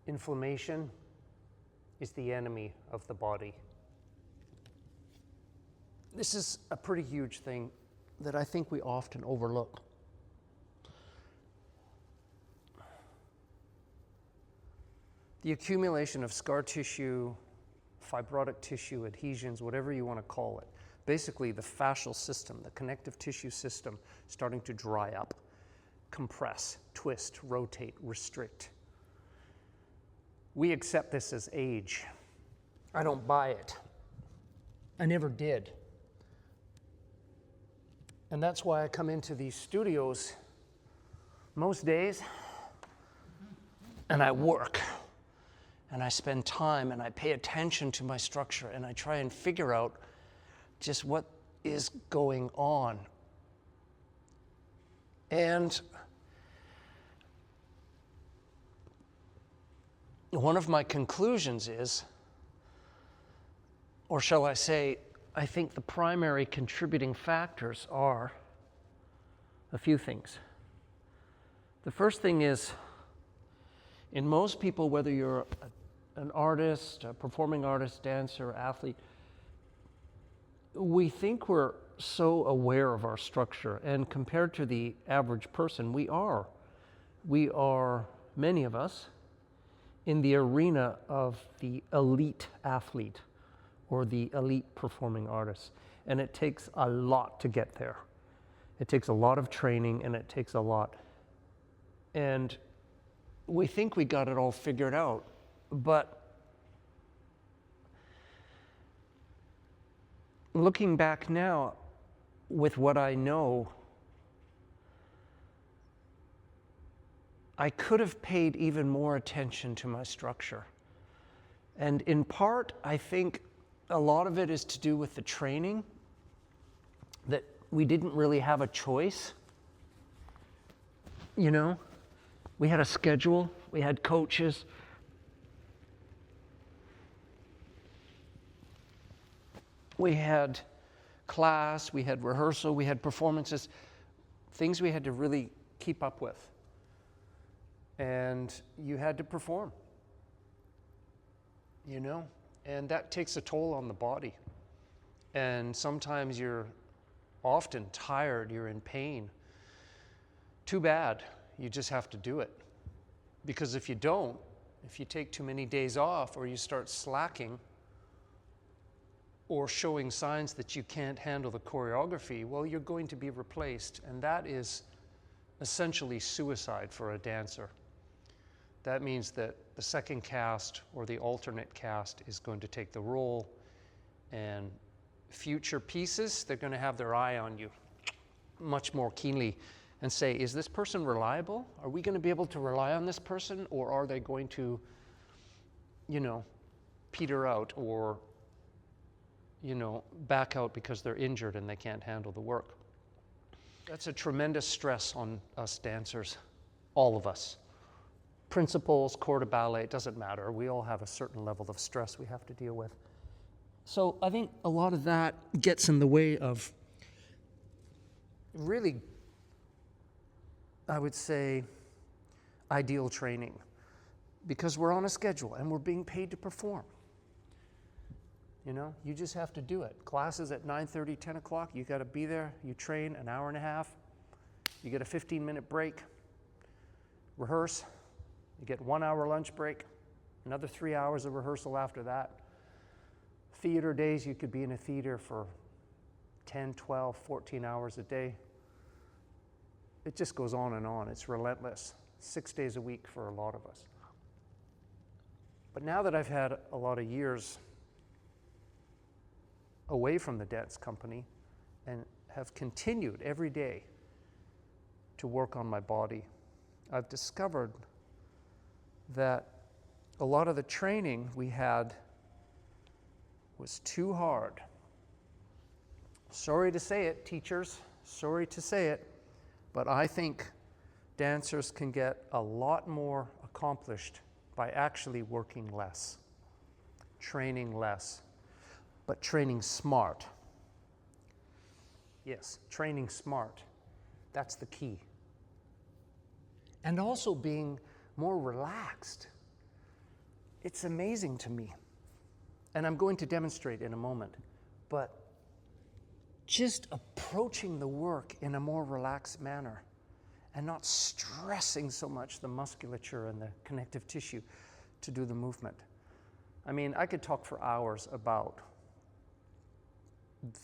Inflammation is the enemy of the body. This is a pretty huge thing that I think we often overlook. The accumulation of scar tissue, fibrotic tissue, adhesions, whatever you want to call it, basically the fascial system, the connective tissue system, starting to dry up, compress, twist, rotate, restrict. We accept this as age. I don't buy it. I never did. And that's why I come into these studios most days and I work and I spend time and I pay attention to my structure and I try and figure out just what is going on. And one of my conclusions is, or shall I say, I think the primary contributing factors are a few things. The first thing is, in most people, whether you're an artist, a performing artist, dancer, athlete, we think we're so aware of our structure, and compared to the average person, we are. We are, many of us, in the arena of the elite athlete or the elite performing artist. And it takes a lot to get there. It takes a lot of training and it takes a lot. And we think we got it all figured out, but looking back now with what I know, I could have paid even more attention to my structure. And in part, I think a lot of it is to do with the training, that we didn't really have a choice. You know, we had a schedule, we had coaches. We had class, we had rehearsal, we had performances, things we had to really keep up with. And you had to perform, you know, and that takes a toll on the body. And sometimes you're often tired, you're in pain. Too bad, you just have to do it. Because if you don't, if you take too many days off or you start slacking or showing signs that you can't handle the choreography, well, you're going to be replaced. And that is essentially suicide for a dancer. That means that the second cast or the alternate cast is going to take the role, and future pieces, they're going to have their eye on you much more keenly and say, is this person reliable? Are we going to be able to rely on this person, or are they going to, you know, peter out or, you know, back out because they're injured and they can't handle the work? That's a tremendous stress on us dancers, all of us. Principals, corps de ballet, it doesn't matter. We all have a certain level of stress we have to deal with. So I think a lot of that gets in the way of really, I would say, ideal training, because we're on a schedule and we're being paid to perform. You know, you just have to do it. Classes at 9:30, 10 o'clock, you got to be there. You train an hour and a half. You get a 15-minute break. Rehearse. You get 1 hour lunch break. Another 3 hours of rehearsal after that. Theater days, you could be in a theater for 10, 12, 14 hours a day. It just goes on and on. It's relentless. 6 days a week for a lot of us. But now that I've had a lot of years away from the dance company and have continued every day to work on my body, I've discovered that a lot of the training we had was too hard. Sorry to say it, teachers, sorry to say it, but I think dancers can get a lot more accomplished by actually working less, training less, but training smart. Yes, training smart. That's the key. And also being more relaxed. it's amazing to me. And I'm going to demonstrate in a moment. But just approaching the work in a more relaxed manner and not stressing so much the musculature and the connective tissue to do the movement. I mean, I could talk for hours about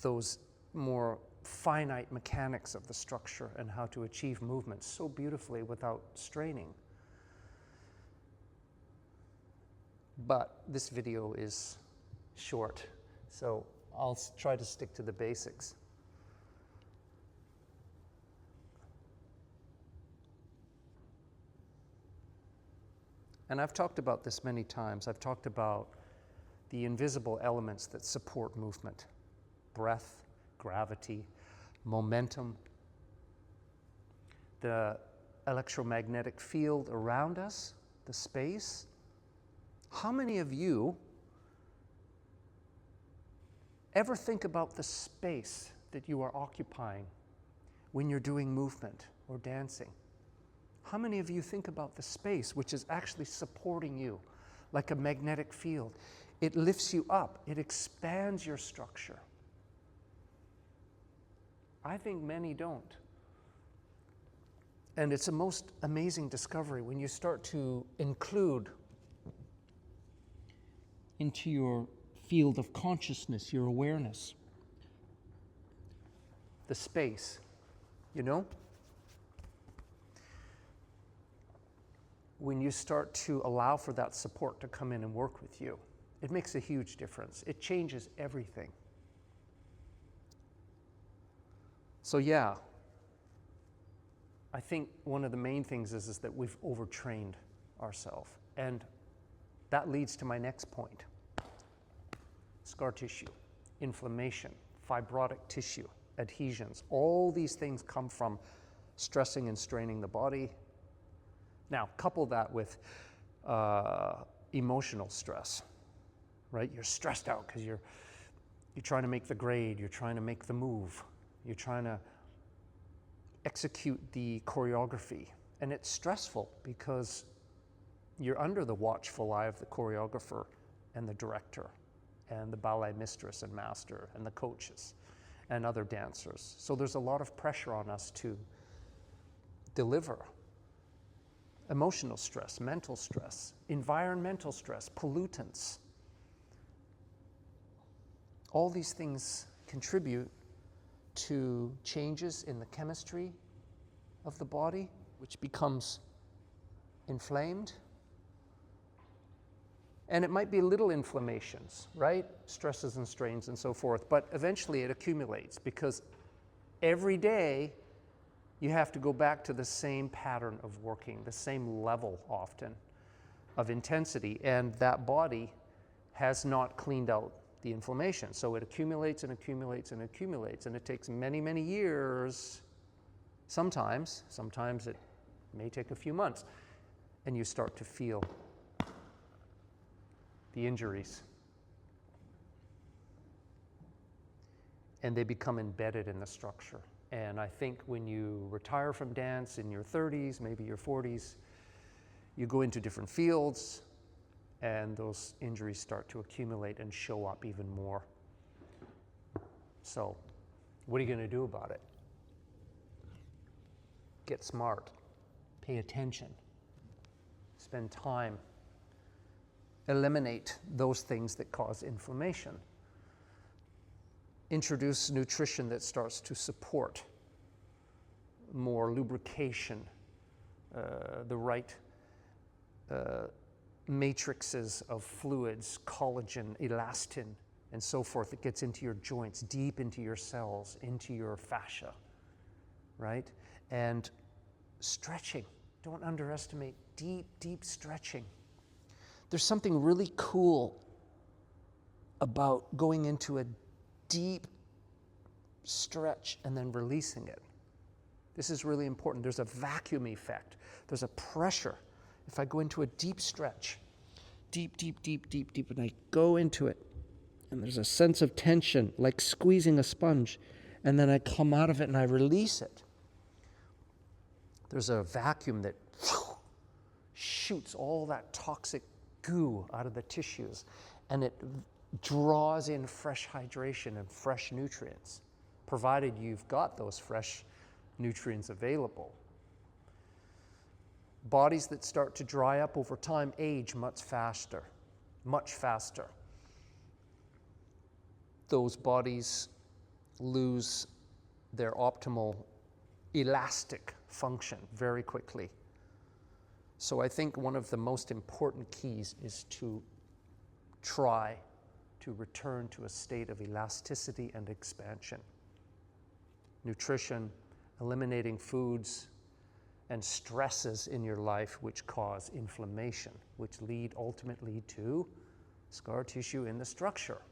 those more finite mechanics of the structure and how to achieve movement so beautifully without straining. But this video is short, so I'll try to stick to the basics. And I've talked about this many times. I've talked about the invisible elements that support movement: breath, gravity, momentum, the electromagnetic field around us, the space. How many of you ever think about the space that you are occupying when you're doing movement or dancing? How many of you think about the space which is actually supporting you like a magnetic field? It lifts you up. It expands your structure. I think many don't. And it's a most amazing discovery when you start to include into your field of consciousness, your awareness, the space, you know? When you start to allow for that support to come in and work with you, it makes a huge difference. It changes everything. So yeah, I think one of the main things is that we've overtrained ourselves. And that leads to my next point. Scar tissue, inflammation, fibrotic tissue, adhesions. All these things come from stressing and straining the body. Now, couple that with emotional stress, right? You're stressed out because you're trying to make the grade, you're trying to make the move, you're trying to execute the choreography. And it's stressful because you're under the watchful eye of the choreographer and the director and the ballet mistress and master and the coaches and other dancers. So there's a lot of pressure on us to deliver. Emotional stress, mental stress, environmental stress, pollutants. All these things contribute to changes in the chemistry of the body, which becomes inflamed. And it might be little inflammations, right? Stresses and strains and so forth, but eventually it accumulates because every day you have to go back to the same pattern of working, the same level often of intensity, and that body has not cleaned out the inflammation. So it accumulates and accumulates and accumulates, and it takes many, many years. Sometimes it may take a few months, and you start to feel the injuries. And they become embedded in the structure. And I think when you retire from dance in your 30s, maybe your 40s, you go into different fields, and those injuries start to accumulate and show up even more. So, what are you going to do about it? Get smart. Pay attention. Spend time. Eliminate those things that cause inflammation. Introduce nutrition that starts to support more lubrication, the right matrices of fluids, collagen, elastin, and so forth. It gets into your joints, deep into your cells, into your fascia, right? And stretching. Don't underestimate deep, deep stretching. There's something really cool about going into a deep stretch and then releasing it. This is really important. There's a vacuum effect. There's a pressure. If I go into a deep stretch, deep, deep, deep, deep, deep, and I go into it, and there's a sense of tension, like squeezing a sponge, and then I come out of it and I release it. There's a vacuum that shoots all that toxic goo out of the tissues, and it draws in fresh hydration and fresh nutrients, provided you've got those fresh nutrients available. Bodies that start to dry up over time age much faster, much faster. Those bodies lose their optimal elastic function very quickly. So I think one of the most important keys is to try to return to a state of elasticity and expansion. Nutrition, eliminating foods and stresses in your life which cause inflammation, which lead ultimately to scar tissue in the structure,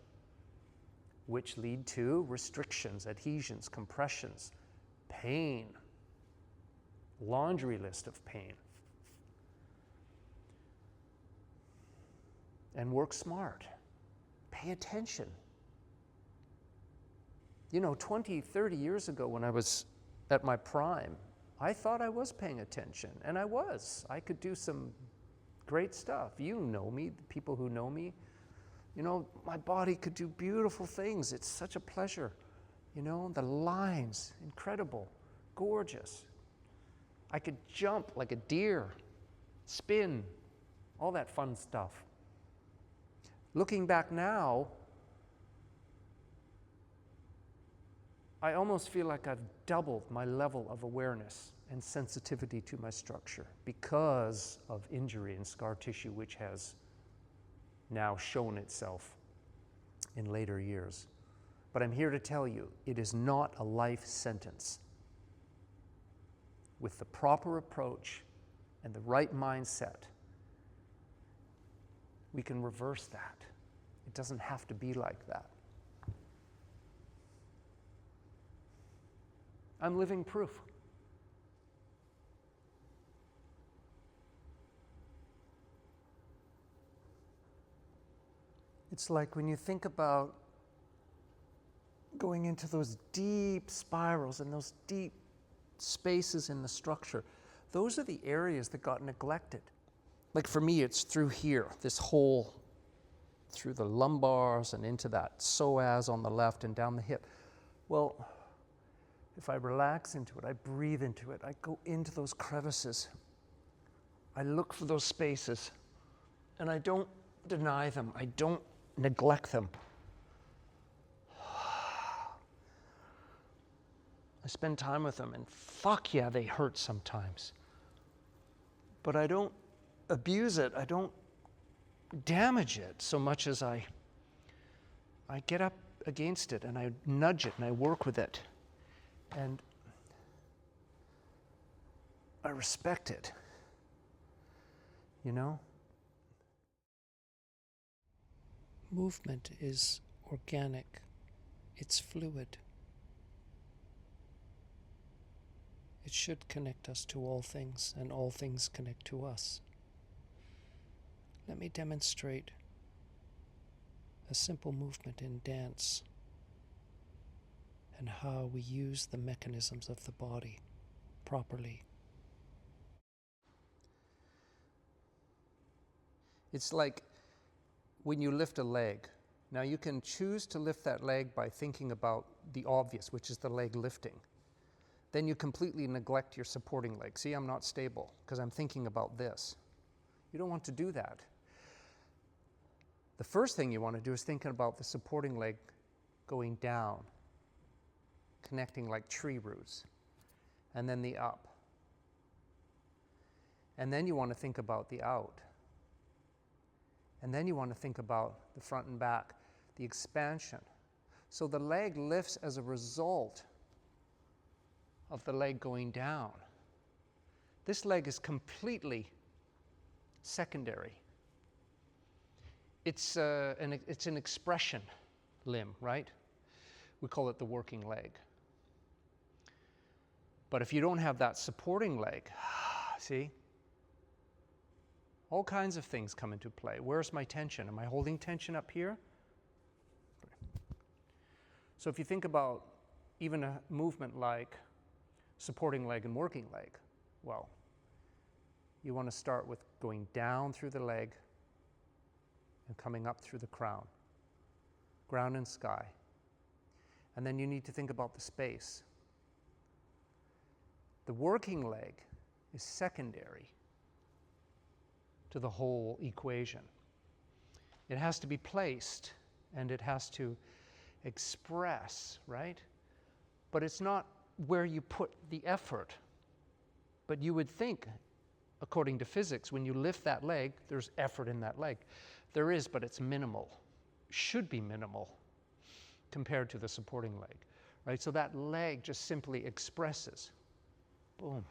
which lead to restrictions, adhesions, compressions, pain, laundry list of pain. And work smart. Pay attention. You know, 20, 30 years ago when I was at my prime, I thought I was paying attention, and I was. I could do some great stuff. You know me, the people who know me. You know, my body could do beautiful things. It's such a pleasure. You know, the lines, incredible, gorgeous. I could jump like a deer, spin, all that fun stuff. Looking back now, I almost feel like I've doubled my level of awareness and sensitivity to my structure because of injury and scar tissue, which has now shown itself in later years. But I'm here to tell you, it is not a life sentence. With the proper approach and the right mindset, we can reverse that. It doesn't have to be like that. I'm living proof. It's like when you think about going into those deep spirals and those deep spaces in the structure, those are the areas that got neglected. Like for me, it's through here, this whole, through the lumbars and into that psoas on the left and down the hip. Well, if I relax into it, I breathe into it, I go into those crevices, I look for those spaces, and I don't deny them, I don't neglect them. I spend time with them, and fuck yeah, they hurt sometimes. But I don't abuse it, I don't damage it so much as I get up against it and I nudge it and I work with it. And I respect it, you know? Movement is organic, it's fluid. It should connect us to all things, and all things connect to us. Let me demonstrate a simple movement in dance and how we use the mechanisms of the body properly. It's like when you lift a leg. Now you can choose to lift that leg by thinking about the obvious, which is the leg lifting. Then you completely neglect your supporting leg. See, I'm not stable because I'm thinking about this. You don't want to do that. The first thing you want to do is thinking about the supporting leg going down, connecting like tree roots, and then the up. And then you want to think about the out. And then you want to think about the front and back, the expansion. So the leg lifts as a result of the leg going down. This leg is completely secondary. It's an expression limb, right? We call it the working leg. But if you don't have that supporting leg, see? All kinds of things come into play. Where's my tension? Am I holding tension up here? So if you think about even a movement like supporting leg and working leg, well, you want to start with going down through the leg and coming up through the crown. Ground and sky. And then you need to think about the space. The working leg is secondary to the whole equation. It has to be placed and it has to express, right? But it's not where you put the effort. But you would think, according to physics, when you lift that leg, there's effort in that leg. There is, but it's minimal. Should be minimal compared to the supporting leg, right? So that leg just simply expresses, boom,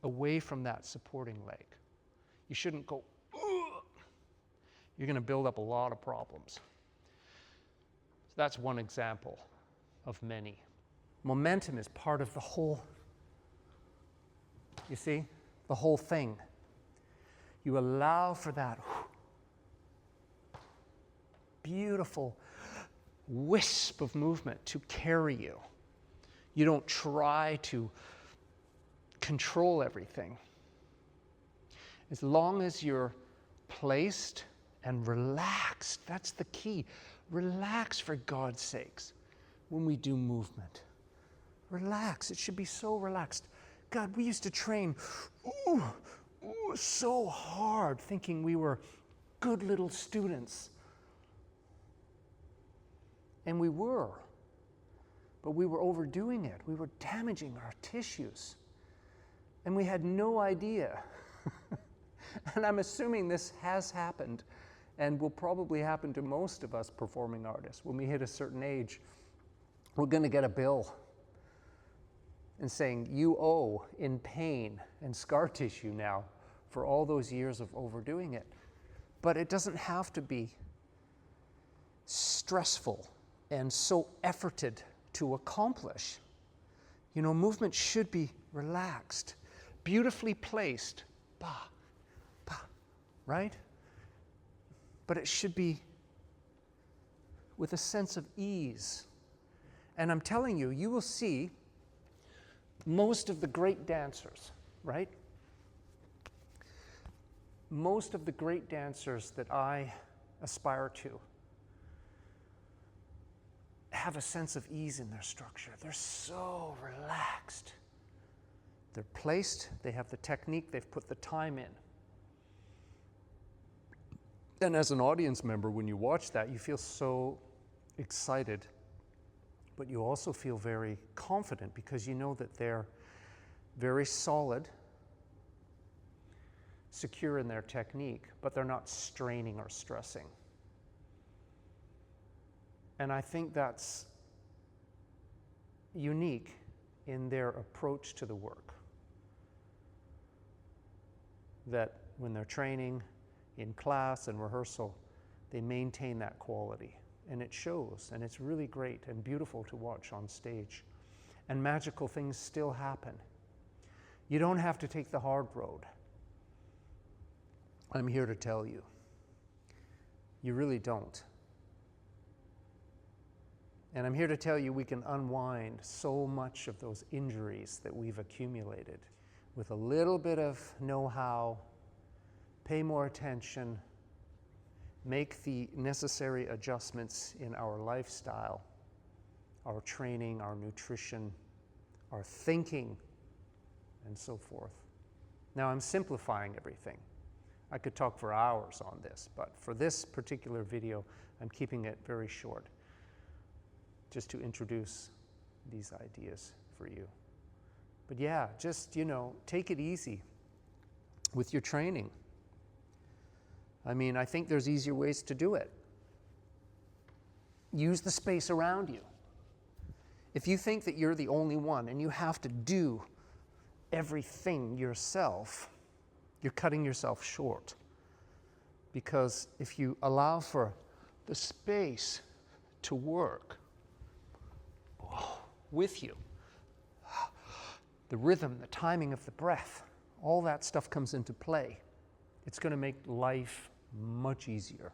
away from that supporting leg. You shouldn't go, ugh. You're going to build up a lot of problems. So that's one example of many. Momentum is part of the whole, you see, the whole thing. You allow for that beautiful wisp of movement to carry you. You don't try to control everything. As long as you're placed and relaxed, that's the key. Relax, for God's sakes, when we do movement. Relax. It should be so relaxed. God, we used to train so hard, thinking we were good little students. And we were. But we were overdoing it. We were damaging our tissues. And we had no idea. And I'm assuming this has happened and will probably happen to most of us performing artists. When we hit a certain age, we're going to get a bill and saying, you owe in pain and scar tissue now for all those years of overdoing it. But it doesn't have to be stressful and so efforted to accomplish. You know, movement should be relaxed, beautifully placed, right? But it should be with a sense of ease. And I'm telling you, you will see most of the great dancers, right? Most of the great dancers that I aspire to have a sense of ease in their structure. They're so relaxed. They're placed, they have the technique, they've put the time in. And as an audience member, when you watch that, you feel so excited, but you also feel very confident because you know that they're very solid, secure in their technique, but they're not straining or stressing. And I think that's unique in their approach to the work. That when they're training in class and rehearsal, they maintain that quality. And it shows, and it's really great and beautiful to watch on stage. And magical things still happen. You don't have to take the hard road. I'm here to tell you. You really don't. And I'm here to tell you we can unwind so much of those injuries that we've accumulated with a little bit of know-how, pay more attention, make the necessary adjustments in our lifestyle, our training, our nutrition, our thinking, and so forth. Now, I'm simplifying everything. I could talk for hours on this, but for this particular video, I'm keeping it very short, just to introduce these ideas for you. But yeah, just, you know, take it easy with your training. I mean, I think there's easier ways to do it. Use the space around you. If you think that you're the only one and you have to do everything yourself, you're cutting yourself short. Because if you allow for the space to work with you, the rhythm, the timing of the breath, all that stuff comes into play. It's going to make life much easier.